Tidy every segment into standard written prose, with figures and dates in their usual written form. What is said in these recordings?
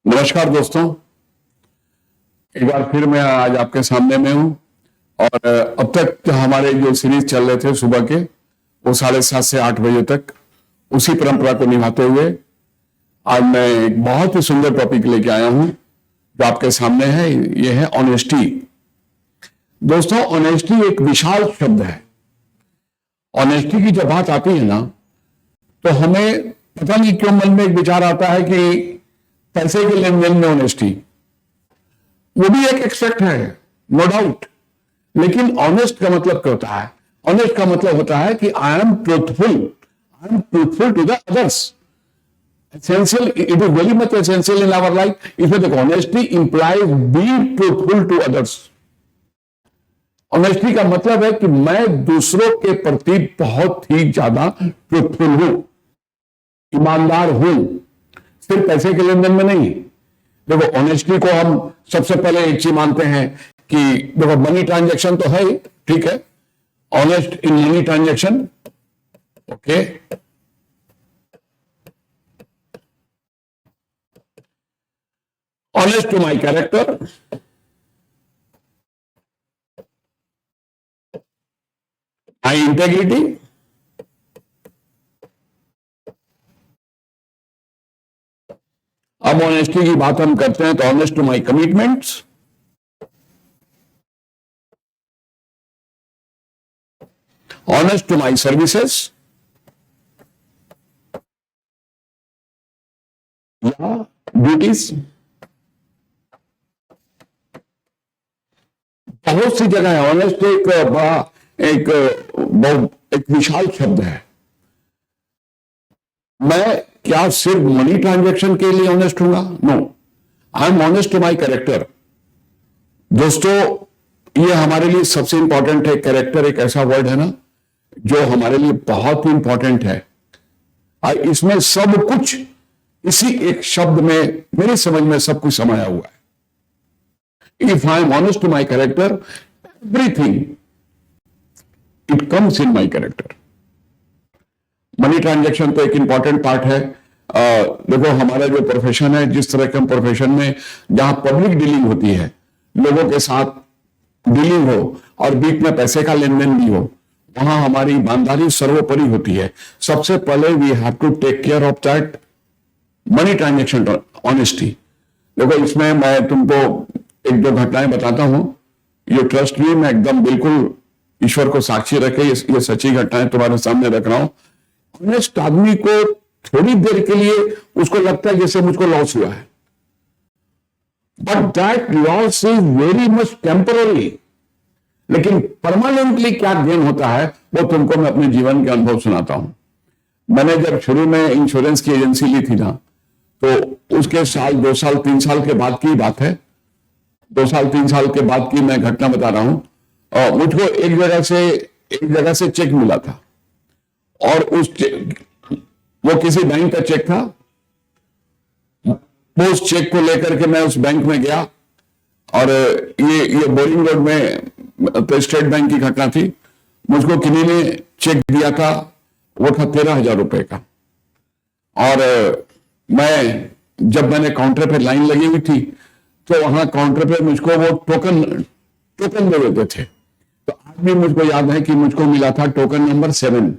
नमस्कार दोस्तों, एक बार फिर मैं आज आपके सामने में हूं। और अब तक हमारे जो सीरीज चल रहे थे सुबह के, वो 7:30 से 8 बजे तक उसी परंपरा को निभाते हुए आज मैं एक बहुत ही सुंदर टॉपिक लेके आया हूं जो आपके सामने है। ये है ऑनेस्टी। दोस्तों, ऑनेस्टी एक विशाल शब्द है। ऑनेस्टी की जब बात आती है ना, तो हमें पता नहीं क्यों मन में एक विचार आता है कि पैसे के लेन देन में ऑनेस्टी, वो भी एक एक्सपेक्ट है, नो डाउट। लेकिन ऑनेस्ट का मतलब क्या होता है? ऑनेस्ट का मतलब होता है कि I am truthful to the others. Essential, it is very much essential in our life. इसमें देखो, honesty implies being truthful to others. Honesty का मतलब है कि मैं दूसरों के प्रति बहुत ही ज्यादा ट्रूथफुल हूं, ईमानदार हूं, सिर्फ पैसे के लेन देन में नहीं। देखो, ऑनेस्टी को हम सबसे पहले एक चीज मानते हैं कि देखो, मनी ट्रांजैक्शन तो है, ठीक है, honest in money transaction, okay. Honest to my character, my integrity, अब ऑनेस्टी की बात हम करते हैं तो honest to my commitments, honest to my services या ड्यूटीज। बहुत सी जगह है। ऑनेस्ट एक बड़ा एक विशाल शब्द है। मैं क्या सिर्फ मनी ट्रांजैक्शन के लिए ऑनेस्ट हूंगा? No, I am honest to my character. दोस्तों, ये हमारे लिए सबसे इंपॉर्टेंट है। कैरेक्टर एक ऐसा वर्ड है ना जो हमारे लिए बहुत ही इंपॉर्टेंट है। इसमें सब कुछ इसी एक शब्द में, मेरी समझ में सब कुछ समाया हुआ है। If I am honest to my character, everything it comes in my character. Money transaction तो एक इंपॉर्टेंट पार्ट है। देखो, हमारा जो प्रोफेशन है, जिस तरह के हम प्रोफेशन में जहां पब्लिक डीलिंग होती है, लोगों के साथ डीलिंग हो और बीच में पैसे का लेन देन भी हो, वहां हमारी ईमानदारी सर्वोपरि होती है। सबसे पहले we have to take care of that money transaction honesty. देखो, इसमें मैं तुमको एक दो घटनाएं बताता हूं। ये ट्रस्ट मी, मैं एकदम बिल्कुल ईश्वर को साक्षी रखे ये सच्ची घटनाएं तुम्हारे सामने रख रहा हूं। ऑनेस्ट आदमी को थोड़ी देर के लिए उसको लगता है जैसे मुझको लॉस हुआ है, but that loss is very much temporary. लेकिन परमानेंटली क्या गेन होता है वो तुमको मैं अपने जीवन के अनुभव सुनाता हूं। मैंने जब शुरू में इंश्योरेंस की एजेंसी ली थी ना, तो उसके साल 2 साल 3 साल के बाद की बात है। 2 साल 3 साल के बाद की मैं घटना बता रहा हूं। और मुझको एक जगह से चेक मिला था, और वो किसी बैंक का चेक था। वो उस चेक को लेकर के मैं उस बैंक में गया, और ये बोरिंग रोड में तो स्टेट बैंक की घटना थी। मुझको किन्हीं ने चेक दिया था, वो था 13,000 रुपए का। और जब मैंने काउंटर पे लाइन लगी हुई थी, तो वहां काउंटर पे मुझको वो टोकन दे देते थे। तो आज भी मुझको याद है कि मुझको मिला था टोकन नंबर 7।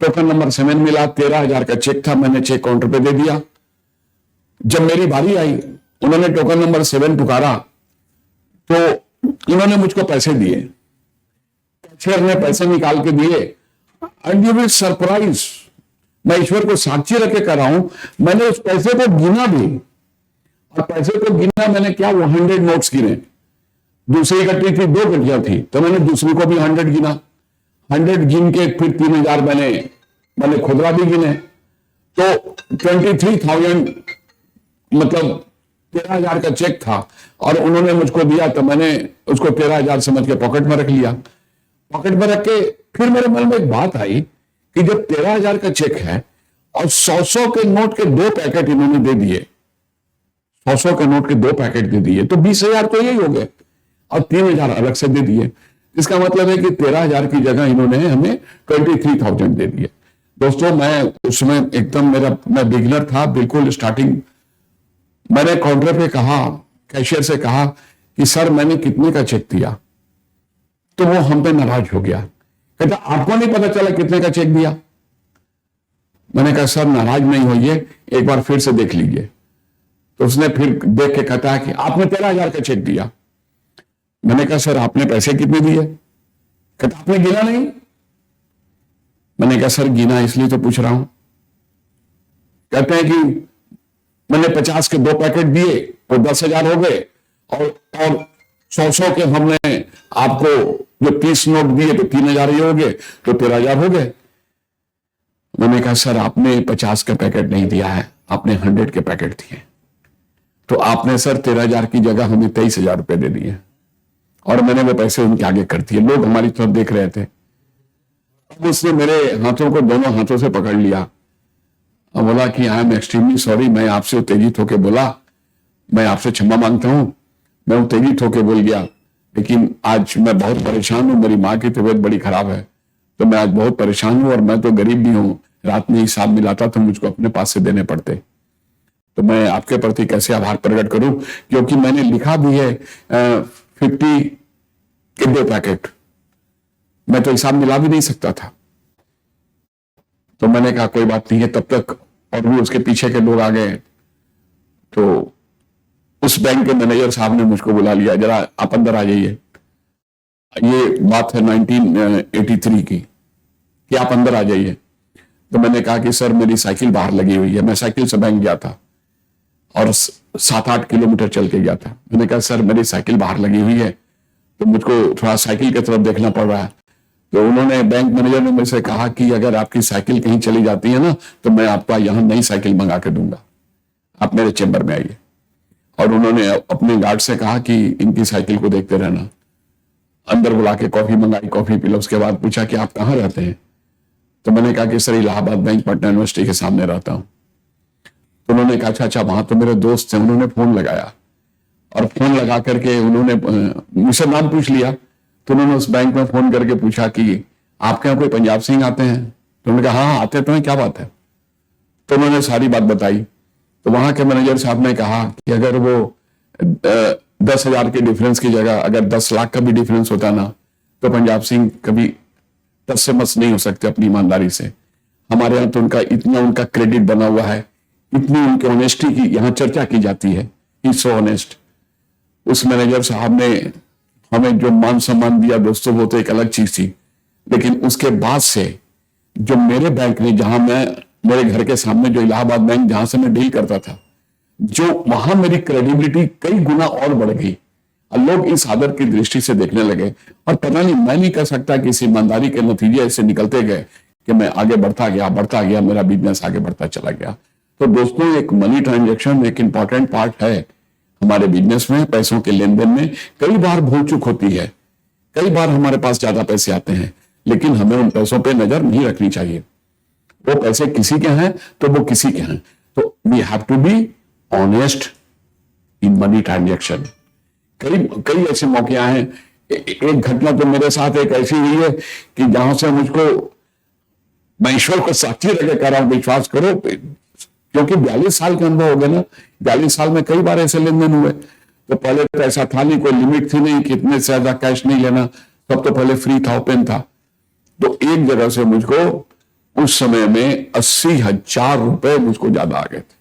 टोकन नंबर 7 मिला, 13,000 का चेक था। मैंने चेक काउंटर पे दे दिया। जब मेरी बारी आई, उन्होंने टोकन नंबर 7 पुकारा, तो इन्होंने मुझको पैसे दिए। कैशियर ने पैसे निकाल के दिए, एंड यू विल सरप्राइज, मैं ईश्वर को साक्षी रख के कर रहा हूं, मैंने उस पैसे को गिना भी। और पैसे को गिना मैंने क्या, वो 100 नोट्स गिने। दूसरी गट्टी थी, 2 गट्टियां थी, तो मैंने दूसरी को भी 100 गिना। 100 गिन के फिर 3,000 मैंने खुदरा भी गिने। तो 23,000, मतलब 13,000 का चेक था, और उन्होंने मुझको दिया, तो मैंने उसको 13,000 समझ के पॉकेट में रख लिया। पॉकेट में रख के फिर मेरे मन में एक बात आई कि जब 13,000 का चेक है और 100 के नोट के 2 पैकेट इन्होंने दे दिए, 100 के नोट के 2 पैकेट दे दिए, तो 20,000 तो यही हो गए, और 3,000 अलग से दे दिए। इसका मतलब है कि 13,000 की जगह इन्होंने हमें 23,000 दे दिए। दोस्तों, मैं उसमें एकदम मैं बिगिनर था, बिल्कुल स्टार्टिंग मैंने काउंटर पे कहा, कैशियर से कहा कि सर मैंने कितने का चेक दिया, तो वो हम पे नाराज हो गया। कहता आपको नहीं पता चला कितने का चेक दिया? मैंने कहा सर नाराज नहीं होइए, एक बार फिर से देख लीजिए। तो उसने फिर देख के कहता है कि आपने 13,000 का चेक दिया। मैंने कहा सर आपने पैसे कितने दिए? कहता आपने गिना नहीं। मैंने कहा सर गिना इसलिए तो पूछ रहा हूं। कहते हैं कि मैंने 50 के 2 पैकेट दिए तो 10,000 हो गए, और 100 के हमने आपको जो 30 नोट दिए तो 3,000 ही हो गए, तो 13,000 हो गए। मैंने कहा सर आपने 50 का पैकेट नहीं दिया है, आपने 100 के पैकेट दिए। तो आपने सर 13,000 की जगह हमें 23,000 रुपए दे दिए, और मैंने वो पैसे उनके आगे कर दिए। लोग हमारी तरफ देख रहे थे। अब उसने मेरे हाथों को दोनों हाथों से पकड़ लिया और बोला कि आई एम एक्सट्रीमली सॉरी, मैं आपसे उत्तेजित होकर बोला, मैं आपसे क्षमा मांगता हूं, मैं उत्तेजित होकर बोल गया, लेकिन आज मैं बहुत परेशान हूं, मेरी माँ की तबीयत बड़ी खराब है, तो मैं आज बहुत परेशान हूं, और मैं तो गरीब भी हूं, रात में हिसाब मिलाता तो मुझको अपने पास से देने पड़ते, तो मैं आपके प्रति कैसे आभार प्रकट करूं, क्योंकि मैंने लिखा भी है 50 के 2 पैकेट, मैं तो हिसाब मिला भी नहीं सकता था। तो मैंने कहा कोई बात नहीं है। तब तक और भी उसके पीछे के लोग आ गए, तो उस बैंक के मैनेजर साहब ने मुझको बुला लिया, जरा आप अंदर आ जाइए। ये बात है 1983 की, कि आप अंदर आ जाइए। तो मैंने कहा कि सर मेरी साइकिल बाहर लगी हुई है, मैं साइकिल से बैंक गया था और 7-8 किलोमीटर चल के गया था। मैंने कहा सर मेरी साइकिल बाहर लगी हुई है, तो मुझको थोड़ा साइकिल की तरफ देखना पड़ रहा है। तो उन्होंने, बैंक मैनेजर ने मुझसे कहा कि अगर आपकी साइकिल कहीं चली जाती है ना, तो मैं आपका यहां नई साइकिल मंगा के दूंगा, आप मेरे चेंबर में आइए। और उन्होंने अपने गार्ड से कहा कि इनकी साइकिल को देखते रहना। अंदर बुला के कॉफी मंगाई, कॉफी पी लो। उसके बाद पूछा कि आप कहाँ रहते हैं? तो मैंने कहा कि sir Allahabad bank Patna university के सामने रहता हूं। तो उन्होंने कहा अच्छा वहां तो मेरे दोस्त हैं। उन्होंने फोन लगाया, और फोन लगा करके उन्होंने मुझसे नाम पूछ लिया। तो उन्होंने उस बैंक में फोन करके पूछा कि आपके यहाँ कोई पंजाब सिंह आते हैं? तो उन्होंने कहा हाँ आते तो हैं, क्या बात है? तो उन्होंने सारी बात बताई। तो वहां के मैनेजर साहब ने कहा कि अगर वो 10,000 के डिफरेंस की जगह अगर 10 लाख का भी डिफरेंस होता ना, तो पंजाब सिंह कभी टस से मस नहीं हो सकते अपनी ईमानदारी से। हमारे यहाँ तो उनका क्रेडिट बना हुआ है, इतनी उनकी ऑनेस्टी की यहाँ चर्चा की जाती है। ही सो ऑनेस्ट। उस मैनेजर साहब ने हमें जो मान सम्मान दिया दोस्तों, वो तो एक अलग चीज थी। लेकिन उसके बाद से जो मेरे बैंक ने, जहां मैं, मेरे घर के सामने जो इलाहाबाद बैंक जहां से मैं डील करता था, जो वहां मेरी क्रेडिबिलिटी कई गुना और बढ़ गई। लोग इस आदर की दृष्टि से देखने लगे, और पता नहीं, मैं नहीं कह सकता कि इस ईमानदारी के नतीजे ऐसे निकलते गए कि मैं आगे बढ़ता गया, मेरा बिजनेस आगे बढ़ता चला गया। तो दोस्तों, एक मनी ट्रांजैक्शन एक इंपॉर्टेंट पार्ट है हमारे बिजनेस में। पैसों के लेन देन में कई बार भूल चूक होती है, कई बार हमारे पास ज्यादा पैसे आते हैं, लेकिन हमें उन पैसों पे नजर नहीं रखनी चाहिए। वो पैसे किसी के हैं तो वो किसी के हैं। तो we have to be honest in money transaction. कई ऐसे मौके आए हैं। एक घटना तो मेरे साथ एक ऐसी हुई है कि जहां से मुझको, मैं ईश्वर को साक्षी रखे कर रहा हूं, विश्वास करो, क्योंकि 42 साल का अनुभव हो गया ना। 42 साल में कई बार ऐसे लेन देन हुए। तो पहले तो ऐसा था नहीं, कोई लिमिट थी नहीं कि इतने से ज्यादा कैश नहीं लेना, सब तो पहले फ्री था, ओपन था। तो एक जगह से मुझको उस समय में 80,000 रुपए मुझको ज्यादा आ गए थे।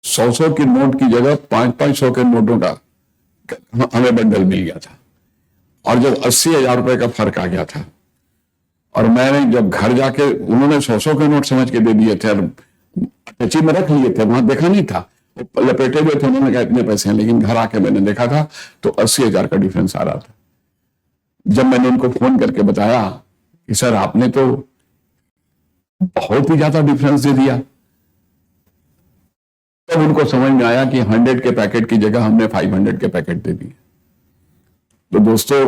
100 की नोट की जगह 500 के नोटों का हमें बंडल मिल गया था, और जब 80,000 रुपए का फर्क आ गया था, और मैंने जब घर जाके, उन्होंने 100 के नोट समझ के दे दिए थे, और टची में रख लिए थे, वहां देखा नहीं था, लपेटे हुए थे, उन्होंने कहा इतने पैसे हैं, लेकिन घर आके मैंने देखा था तो 80,000 का डिफरेंस आ रहा था। जब मैंने उनको फोन करके बताया कि सर आपने तो बहुत ही ज्यादा डिफरेंस दे दिया, तब उनको समझ में आया कि 100 के पैकेट की जगह हमने 500 के पैकेट दे दिए। तो दोस्तों,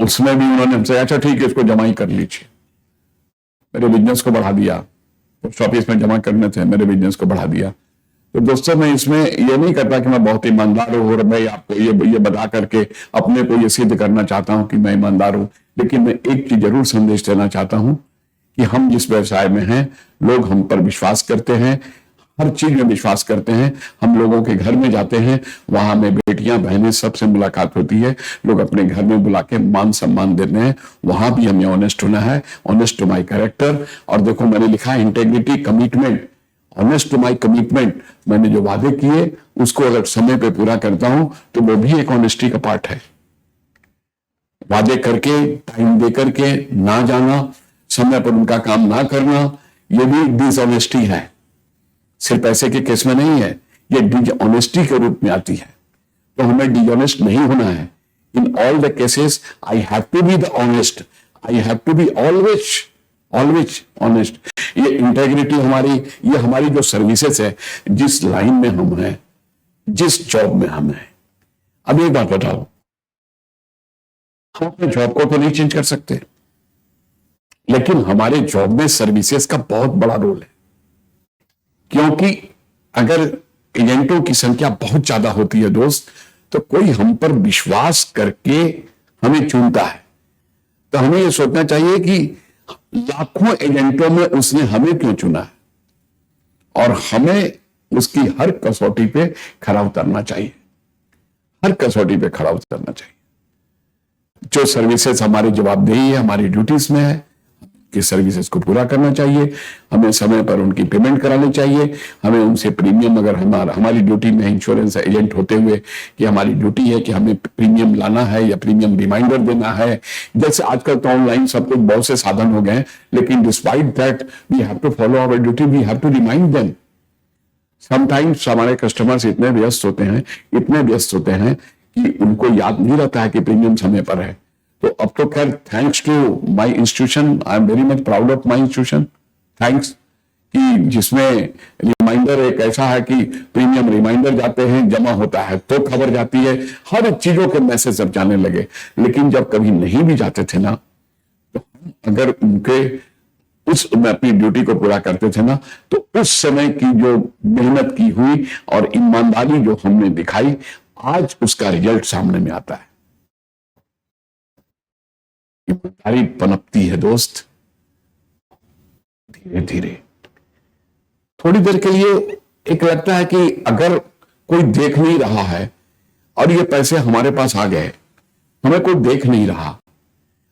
उसमें भी उन्होंने हमसे अच्छा ठीक है इसको जमा ही कर लीजिए। मेरे बिजनेस को बढ़ा दिया, पोस्ट ऑफिस में जमा करने थे, मेरे बिजनेस को बढ़ा दिया। तो दोस्तों, मैं इसमें ये नहीं करता कि मैं बहुत ईमानदार हूं और मैं आपको ये बता करके अपने को ये सिद्ध करना चाहता हूं कि मैं ईमानदार हूं। लेकिन मैं एक चीज जरूर संदेश देना चाहता हूं कि हम जिस व्यवसाय में हैं, लोग हम पर विश्वास करते हैं, हर चीज में विश्वास करते हैं। हम लोगों के घर में जाते हैं, वहां में बेटियां बहनें सबसे मुलाकात होती है, लोग अपने घर में बुला के मान सम्मान देते हैं। वहां भी हमें ऑनेस्ट होना है, ऑनेस्ट टू माई कैरेक्टर। और देखो मैंने लिखा है integrity, commitment, honest to my commitment. मैंने जो वादे किए उसको अगर समय पे पूरा करता हूं तो वो भी एक ऑनेस्टी का पार्ट है। वादे करके टाइम दे करके ना जाना, समय पर उनका काम ना करना, ये भी डिसऑनेस्टी है। सिर्फ पैसे के केस में नहीं है, ये डिसऑनेस्टी के रूप में आती है। तो हमें डिसऑनेस्ट नहीं होना है। In all the cases I have to be the honest, I have to be always always honest. ये इंटेग्रिटी हमारी, ये हमारी जो सर्विसेज है, जिस लाइन में हम हैं, जिस जॉब में हम हैं। अब एक बात बताओ, हम अपने जॉब को तो नहीं चेंज कर सकते, लेकिन हमारे जॉब में सर्विसेज का बहुत बड़ा रोल है। क्योंकि अगर एजेंटों की संख्या बहुत ज्यादा होती है दोस्त, तो कोई हम पर विश्वास करके हमें चुनता है, तो हमें यह सोचना चाहिए कि लाखों एजेंटों में उसने हमें क्यों चुना है, और हमें उसकी हर कसौटी पे खरा उतरना चाहिए, हर कसौटी पे खरा उतरना चाहिए। जो सर्विसेज हमारी जवाबदेही है, हमारी ड्यूटीज में है, कि सर्विसेज को पूरा करना चाहिए। हमें समय पर उनकी पेमेंट करानी चाहिए। हमें उनसे प्रीमियम, अगर हमारी ड्यूटी में इंश्योरेंस एजेंट होते हुए कि हमारी ड्यूटी है कि हमें प्रीमियम लाना है या प्रीमियम रिमाइंडर देना है। जैसे आजकल तो ऑनलाइन सब कुछ बहुत से साधन हो गए हैं, लेकिन despite that we have to follow our duty, we have to remind them. Sometimes हमारे कस्टमर्स इतने व्यस्त होते हैं कि उनको याद नहीं रहता है कि प्रीमियम समय पर है। तो अब तो खैर, thanks to my institution, I am very much proud of my institution, thanks, कि जिसमें रिमाइंडर एक ऐसा है कि प्रीमियम रिमाइंडर जाते हैं, जमा होता है तो खबर जाती है, हर चीजों के मैसेज अब जाने लगे। लेकिन जब कभी नहीं भी जाते थे ना, तो अगर उनके में अपनी ड्यूटी को पूरा करते थे ना, तो उस समय की जो मेहनत की हुई और ईमानदारी जो हमने दिखाई, आज उसका रिजल्ट सामने में आता है। ईमानदारी पनपती है दोस्त, धीरे धीरे। थोड़ी देर के लिए एक लगता है कि अगर कोई देख नहीं रहा है और ये पैसे हमारे पास आ गए, हमें कोई देख नहीं रहा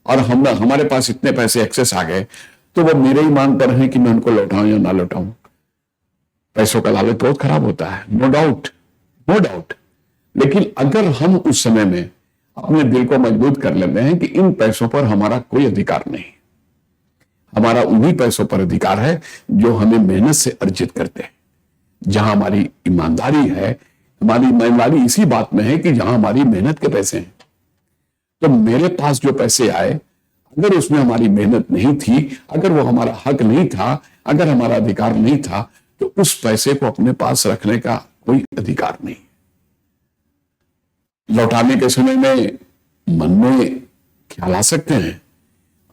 और हमारे पास इतने पैसे एक्सेस आ गए, तो वो मेरे ही मान पर है कि मैं उनको लौटाऊं या ना लौटाऊं। पैसों का लालच बहुत खराब होता है, नो डाउट, नो डाउट। लेकिन अगर हम उस समय में अपने दिल को मजबूत कर लेते हैं कि इन पैसों पर हमारा कोई अधिकार नहीं, हमारा उन्हीं पैसों पर अधिकार है जो हमें मेहनत से अर्जित करते हैं। जहां हमारी ईमानदारी है, हमारी ईमानदारी इसी बात में है कि जहां हमारी मेहनत के पैसे हैं। तो मेरे पास जो पैसे आए, अगर उसमें हमारी मेहनत नहीं थी, अगर वो हमारा हक नहीं था, अगर हमारा अधिकार नहीं था, तो उस पैसे को अपने पास रखने का कोई अधिकार नहीं। लौटाने के समय में मन में ख्याल आ सकते हैं,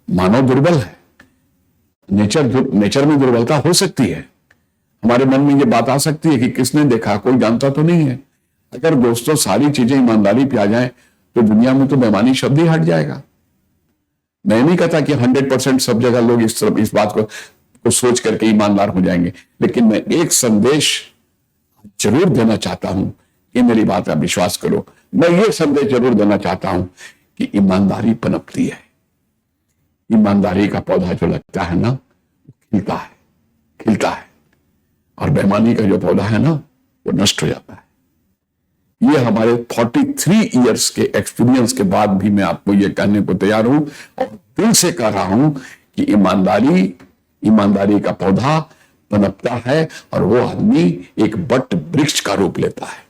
मानव दुर्बल है, नेचर में दुर्बलता हो सकती है। हमारे मन में ये बात आ सकती है कि किसने देखा, कोई जानता तो नहीं है। अगर दोस्तों सारी चीजें ईमानदारी पे आ जाए, तो दुनिया में तो बेईमानी शब्द ही हट जाएगा। मैं नहीं कहता कि 100% सब जगह लोग इस बात को सोच करके ईमानदार हो जाएंगे, लेकिन मैं एक संदेश जरूर देना चाहता हूं, ये मेरी बात आप विश्वास करो। मैं ये संदेश जरूर देना चाहता हूं कि ईमानदारी पनपती है। ईमानदारी का पौधा जो लगता है ना, खिलता है, और बेईमानी का जो पौधा है ना, वो नष्ट हो जाता है। ये हमारे 43 इयर्स के एक्सपीरियंस के बाद भी मैं आपको ये कहने को तैयार हूं और दिल से कह रहा हूं कि ईमानदारी का पौधा पनपता है और वो आदमी एक बट वृक्ष का रूप लेता है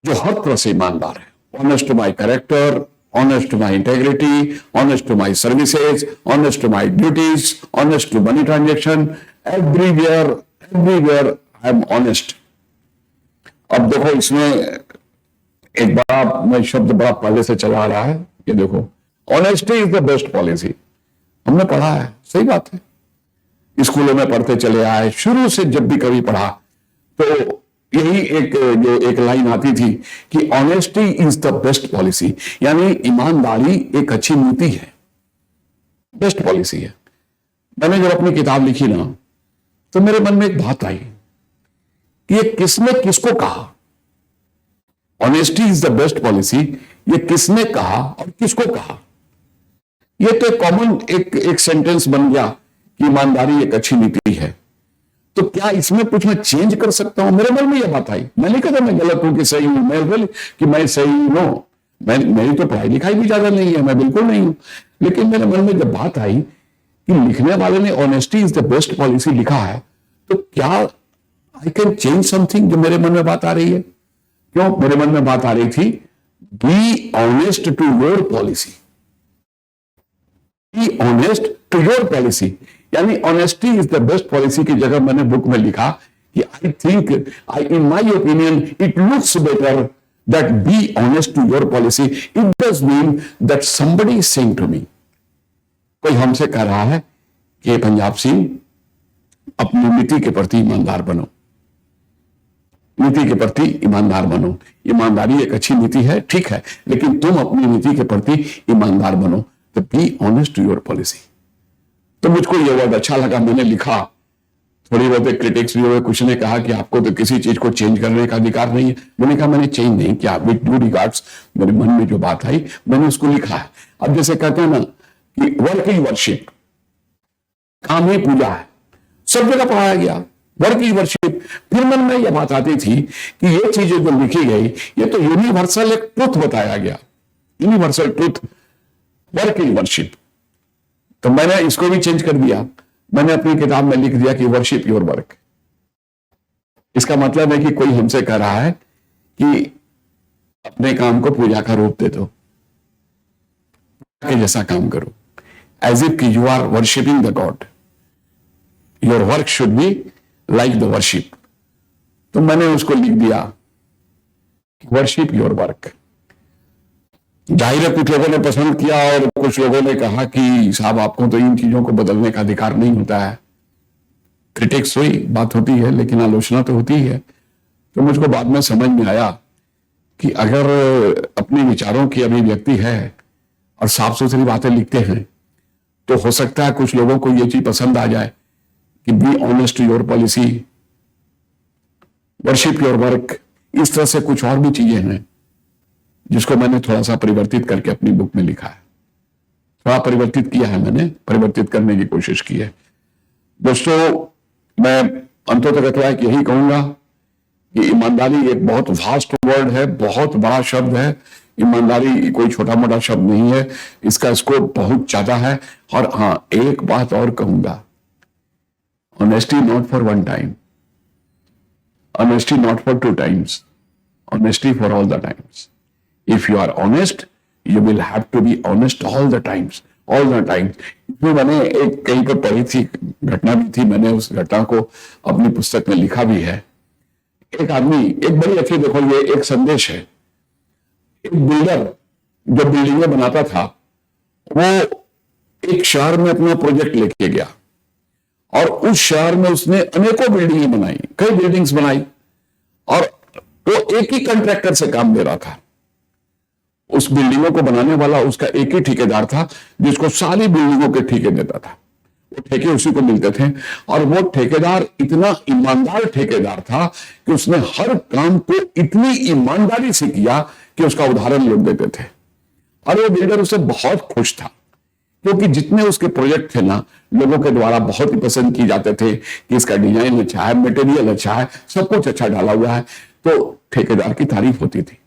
जो हर तरह से ईमानदार है। Honest to my character, honest to my integrity, honest to my services, honest to my duties, honest to money transaction, everywhere I am honest. अब देखो, इसमें एक बड़ा शब्द बड़ा पहले से चला आ रहा है, ये देखो, honesty is the best policy. हमने पढ़ा है, सही बात है, स्कूलों में पढ़ते चले आए, शुरू से जब भी कभी पढ़ा तो यही एक लाइन आती थी कि honesty is the best policy, यानी ईमानदारी एक अच्छी नीति है, बेस्ट पॉलिसी है। मैंने जब अपनी किताब लिखी ना, तो मेरे मन में एक बात आई कि ये किसने किसको कहा, honesty is the best policy, ये किसने कहा और किसको कहा। ये तो कॉमन एक सेंटेंस बन गया कि ईमानदारी एक अच्छी नीति है। तो क्या इसमें कुछ मैं चेंज कर सकता हूं? मेरे मन में यह बात आई। मैं नहीं कहता मैं गलत हूं कि सही हूं, मैं सही हूं, मेरी तो पढ़ाई लिखाई भी ज्यादा नहीं है, मैं बिल्कुल नहीं हूं। लेकिन मेरे मन में जब बात आई कि लिखने वाले ने honesty is the best policy लिखा है, तो क्या आई कैन चेंज समथिंग, जो मेरे मन में बात आ रही है। क्यों मेरे मन में बात आ रही थी? Be honest to your policy, be honest to your policy, यानी honesty is the best policy की जगह मैंने बुक में लिखा कि I think, in my opinion it looks better that be honest to your policy. It does mean that somebody is saying to me, कोई हमसे कह रहा है कि पंजाब सिंह अपनी नीति के प्रति ईमानदार बनो, नीति के प्रति ईमानदार बनो। ईमानदारी एक अच्छी नीति है, ठीक है, लेकिन तुम अपनी नीति के प्रति ईमानदार बनो। तो be honest to your policy. तो मुझको यह वर्ड अच्छा लगा, मैंने लिखा। थोड़ी बहुत क्रिटिक्स भी हुए, कुछ ने कहा कि आपको तो किसी चीज को चेंज करने का अधिकार नहीं है। मैंने कहा मैंने चेंज नहीं किया, विद ड्यू रिगार्ड्स मेरे मन में जो बात आई मैंने उसको लिखा है। अब जैसे कहते हैं ना कि वर्क इज वर्शिप, काम ही पूजा है, सब जगह पढ़ाया गया वर्क इज वर्शिप। फिर मन में यह बात आती थी कि ये चीजें जो लिखी गई ये तो यूनिवर्सल एक ट्रुथ बताया गया, universal truth, work is worship. तो मैंने इसको भी चेंज कर दिया, मैंने अपनी किताब में लिख दिया कि वर्शिप योर वर्क। इसका मतलब है कि कोई हमसे कह रहा है कि अपने काम को पूजा का रूप दे दो, के जैसा काम करो, as if you are worshipping the god, your work should be like the worship. तो मैंने उसको लिख दिया वर्शिप योर वर्क। जाहिर है कुछ लोगों ने पसंद किया और कुछ लोगों ने कहा कि साहब आपको तो इन चीजों को बदलने का अधिकार नहीं होता है। क्रिटिक्स हुई, बात होती है, लेकिन आलोचना तो होती है। तो मुझको बाद में समझ में आया कि अगर अपने विचारों की अभिव्यक्ति है और साफ सुथरी बातें लिखते हैं तो हो सकता है कुछ लोगों को यह चीज पसंद आ जाए कि be honest to your policy, worship your work. इस तरह से कुछ और भी चीजें हैं जिसको मैंने थोड़ा सा परिवर्तित करके अपनी बुक में लिखा है। थोड़ा परिवर्तित किया है मैंने, परिवर्तित करने की कोशिश की है। दोस्तों, मैं अंततः यही कहूंगा कि ईमानदारी एक बहुत वास्ट वर्ड है, बहुत बड़ा शब्द है। ईमानदारी कोई छोटा मोटा शब्द नहीं है, इसका स्कोप बहुत ज्यादा है। और हाँ, एक बात और कहूंगा, honesty not for one time, honesty not for two times, honesty for all the times. If you are honest, you will have to be honest all the times, all the times. इसमें मैंने एक कहीं पर पढ़ी थी, घटना भी थी, मैंने उस घटना को अपनी पुस्तक में लिखा भी है। एक आदमी, एक बड़ी अच्छी, देखो ये एक संदेश है। एक बिल्डर जो बिल्डिंगें बनाता था, वो एक शहर में अपना प्रोजेक्ट लेके गया और उस शहर में उसने अनेकों बिल्डिंगें बनाई, कई बिल्डिंग्स बनाई, और वो एक ही कॉन्ट्रैक्टर से काम दे रहा था। उस बिल्डिंगों को बनाने वाला उसका एक ही ठेकेदार था जिसको सारी बिल्डिंगों के ठेके देता था। वो ठेके उसी को मिलते थे और वो ठेकेदार इतना ईमानदार ठेकेदार था कि उसने हर काम को इतनी ईमानदारी से किया कि उसका उदाहरण लोग देते थे। और वो बिल्डर उससे बहुत खुश था क्योंकि जितने उसके प्रोजेक्ट थे ना, लोगों के द्वारा बहुत ही पसंद किए जाते थे कि इसका डिजाइन अच्छा है, मटेरियल अच्छा है, सब कुछ अच्छा डाला हुआ है। तो ठेकेदार की तारीफ होती थी,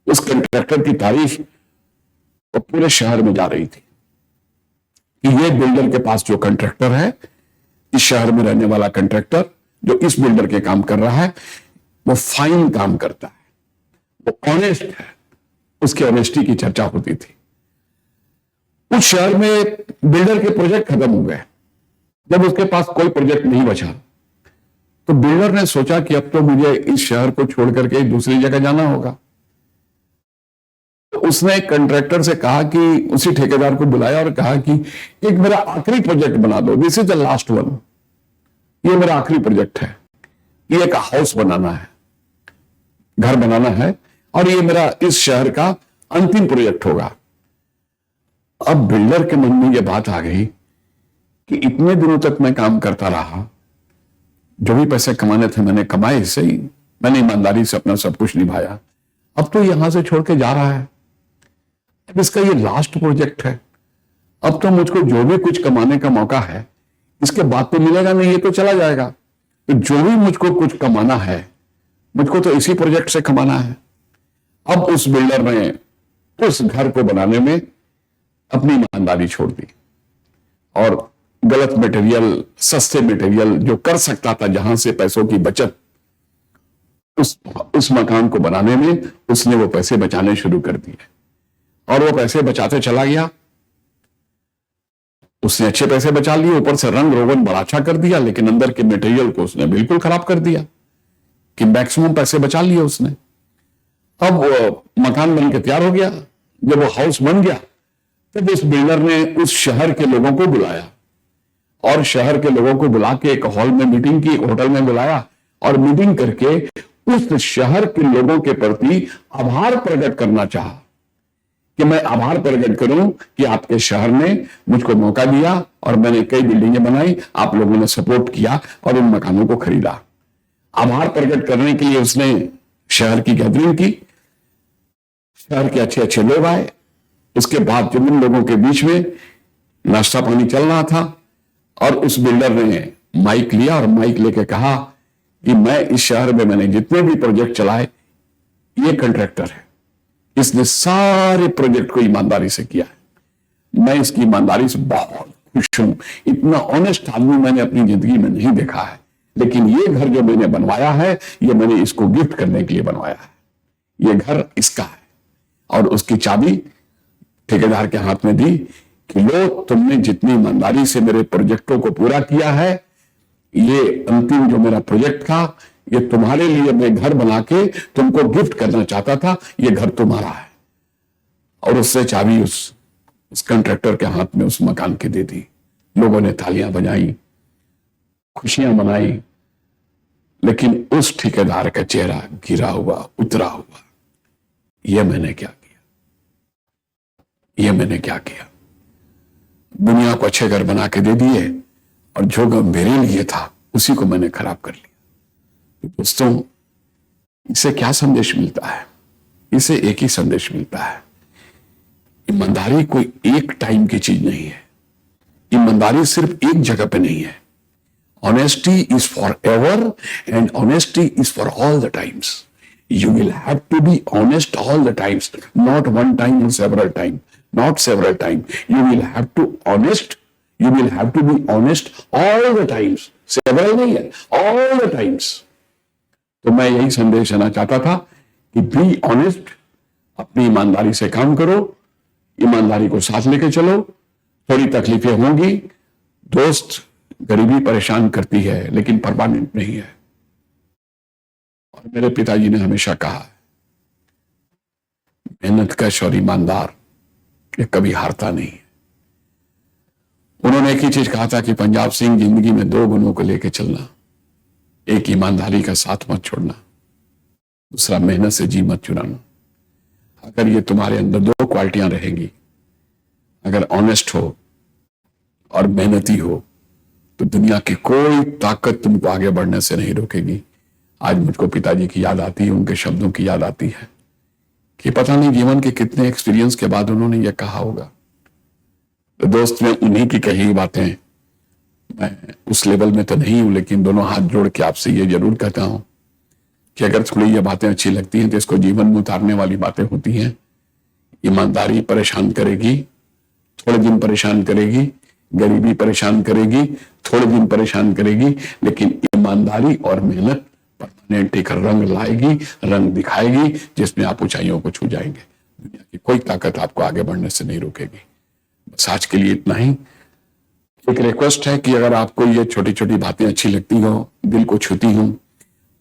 उस कॉन्ट्रैक्टर की तारीफ तो पूरे शहर में जा रही थी कि ये बिल्डर के पास जो कॉन्ट्रैक्टर है, इस शहर में रहने वाला कॉन्ट्रैक्टर जो इस बिल्डर के काम कर रहा है, वो फाइन काम करता है, वो ऑनेस्ट है। उसकी ऑनेस्टी की चर्चा होती थी। उस शहर में बिल्डर के प्रोजेक्ट खत्म हो गए। जब उसके पास कोई प्रोजेक्ट नहीं बचा तो बिल्डर ने सोचा कि अब तो मुझे इस शहर को छोड़ करके दूसरी जगह जाना होगा। उसने कॉन्ट्रैक्टर से कहा कि, उसी ठेकेदार को बुलाया और कहा कि एक मेरा आखिरी प्रोजेक्ट बना दो, this is the last one, ये मेरा आखिरी प्रोजेक्ट है, ये एक हाउस बनाना है, घर बनाना है, और ये मेरा इस शहर का अंतिम प्रोजेक्ट होगा। अब बिल्डर के मन में यह बात आ गई कि इतने दिनों तक मैं काम करता रहा, जो भी पैसे कमाने थे मैंने कमाए, सही, मैंने ईमानदारी से अपना सब कुछ निभाया। अब तो यहां से छोड़ के जा रहा है, अब इसका ये लास्ट प्रोजेक्ट है। अब तो मुझको जो भी कुछ कमाने का मौका है, इसके बाद तो मिलेगा नहीं, ये तो चला जाएगा। तो जो भी मुझको कुछ कमाना है, मुझको तो इसी प्रोजेक्ट से कमाना है। अब उस बिल्डर ने उस घर को बनाने में अपनी ईमानदारी छोड़ दी और गलत मटेरियल, सस्ते मटेरियल जो कर सकता था, जहां से पैसों की बचत, उस मकान को बनाने में उसने वो पैसे बचाने शुरू कर दिए और वो पैसे बचाते चला गया। उसने अच्छे पैसे बचा लिए, ऊपर से रंग रोगन बड़ा अच्छा कर दिया, लेकिन अंदर के मटेरियल को उसने बिल्कुल खराब कर दिया कि मैक्सिमम पैसे बचा लिए उसने। अब वो मकान बन के तैयार हो गया। जब वो हाउस बन गया तब उस बिल्डर ने उस शहर के लोगों को बुलाया और शहर के लोगों को बुला के एक हॉल में मीटिंग की, होटल में बुलाया और मीटिंग करके उस शहर के लोगों के प्रति आभार प्रकट करना चाहा कि मैं आभार प्रकट करूं कि आपके शहर ने मुझको मौका दिया और मैंने कई बिल्डिंगें बनाई, आप लोगों ने सपोर्ट किया और उन मकानों को खरीदा। आभार प्रकट करने के लिए उसने शहर की गैदरिंग की, शहर के अच्छे अच्छे लोग आए। उसके बाद जब उन लोगों के बीच में नाश्ता पानी चल रहा था और उस बिल्डर ने माइक लिया और माइक लेके कहा कि मैं इस शहर में मैंने जितने भी प्रोजेक्ट चलाए, ये कॉन्ट्रैक्टर है, इसने सारे प्रोजेक्ट को ईमानदारी से किया है, मैं इसकी ईमानदारी से बहुत खुश हूं। इतना ऑनेस्ट आदमी मैंने अपनी जिंदगी में नहीं देखा है, लेकिन ये घर जो मैंने बनवाया है, ये मैंने इसको गिफ्ट करने के लिए बनवाया है, ये घर इसका है। और उसकी चाबी ठेकेदार के हाथ में दी कि लो, तुमने जितनी ईमानदारी से मेरे प्रोजेक्टों को पूरा किया है, ये अंतिम जो मेरा प्रोजेक्ट था, ये तुम्हारे लिए मैं घर बना के तुमको गिफ्ट करना चाहता था, ये घर तुम्हारा है। और उससे चाबी उस कॉन्ट्रैक्टर के हाथ में उस मकान की दे दी। लोगों ने तालियां बजाई, खुशियां मनाई, लेकिन उस ठेकेदार का चेहरा गिरा हुआ, उतरा हुआ। यह मैंने क्या किया, यह मैंने क्या किया। दुनिया को अच्छे घर बना के दे दिए और जो घर मेरे लिए था उसी को मैंने खराब कर लिया। तो दोस्तों, इससे क्या संदेश मिलता है? इसे एक ही संदेश मिलता है, ईमानदारी कोई एक टाइम की चीज नहीं है, ईमानदारी सिर्फ एक जगह पे नहीं है। Honesty is for ever and honesty is for all the times. You will have to be honest all the times, not one time or several times, not several times. You will have to be honest all the times. Several नहीं है, all the times. तो मैं यही संदेश देना चाहता था कि be honest, अपनी ईमानदारी से काम करो, ईमानदारी को साथ लेके चलो। थोड़ी तकलीफें होंगी, दोस्त, गरीबी परेशान करती है लेकिन परमानेंट नहीं है। और मेरे पिताजी ने हमेशा कहा, मेहनतकश और ईमानदार ये कभी हारता नहीं है। उन्होंने एक ही चीज कहा था कि पंजाब सिंह, जिंदगी में दो गुणों को लेकर चलना, एक ईमानदारी का साथ मत छोड़ना, दूसरा मेहनत से जी मत चुराना। अगर ये तुम्हारे अंदर दो क्वालिटियां रहेंगी, अगर ऑनेस्ट हो और मेहनती हो, तो दुनिया की कोई ताकत तुमको आगे बढ़ने से नहीं रोकेगी। आज मुझको पिताजी की याद आती है, उनके शब्दों की याद आती है कि पता नहीं जीवन के कितने एक्सपीरियंस के बाद उन्होंने ये कहा होगा। तो दोस्त, मैं उन्हीं की कही बातें, मैं उस लेवल में तो नहीं हूं, लेकिन दोनों हाथ जोड़ के आपसे ये जरूर कहता हूं कि अगर थोड़ी ये बातें अच्छी लगती हैं तो इसको जीवन में उतारने वाली बातें होती हैं। ईमानदारी परेशान करेगी, थोड़े दिन परेशान करेगी, गरीबी परेशान करेगी, थोड़े दिन परेशान करेगी, लेकिन ईमानदारी और मेहनत परमानेंट एक रंग लाएगी, रंग दिखाएगी, जिसमें आप ऊंचाइयों को छू जाएंगे। दुनिया की कोई ताकत आपको आगे बढ़ने से नहीं रोकेगी। बस आज के लिए इतना ही। एक रिक्वेस्ट है कि अगर आपको ये छोटी छोटी बातें अच्छी लगती हो, दिल को छूती हो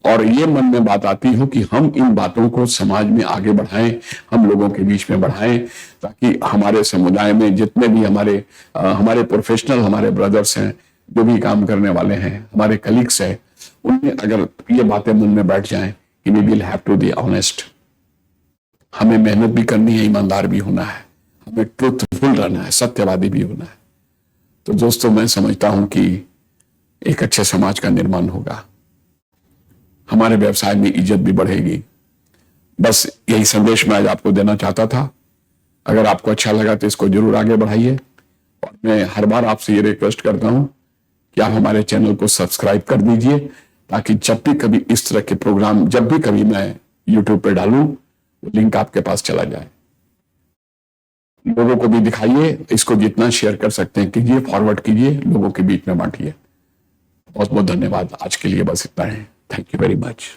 और ये मन में बात आती हो कि हम इन बातों को समाज में आगे बढ़ाएं, हम लोगों के बीच में बढ़ाएं, ताकि हमारे समुदाय में जितने भी हमारे प्रोफेशनल, हमारे ब्रदर्स हैं, जो भी काम करने वाले हैं, हमारे कलीग्स हैं, उनमें अगर ये बातें मन में बैठ जाएं कि we will have to be honest, हमें मेहनत भी करनी है, ईमानदार भी होना है, हमें ट्रूथफुल रहना है, सत्यवादी भी होना है, तो दोस्तों मैं समझता हूं कि एक अच्छे समाज का निर्माण होगा। हमारे व्यवसाय में इज्जत भी बढ़ेगी। बस यही संदेश मैं आज आपको देना चाहता था। अगर आपको अच्छा लगा तो इसको जरूर आगे बढ़ाइए, और मैं हर बार आपसे ये रिक्वेस्ट करता हूं कि आप हमारे चैनल को सब्सक्राइब कर दीजिए, ताकि जब भी कभी इस तरह के प्रोग्राम, जब भी कभी मैं यूट्यूब पे डालूं, वो लिंक आपके पास चला जाए। लोगों को भी दिखाइए, इसको जितना शेयर कर सकते हैं कीजिए, फॉरवर्ड कीजिए, लोगों के बीच में बांटिए। बहुत बहुत धन्यवाद। आज के लिए बस इतना है। Thank you very much.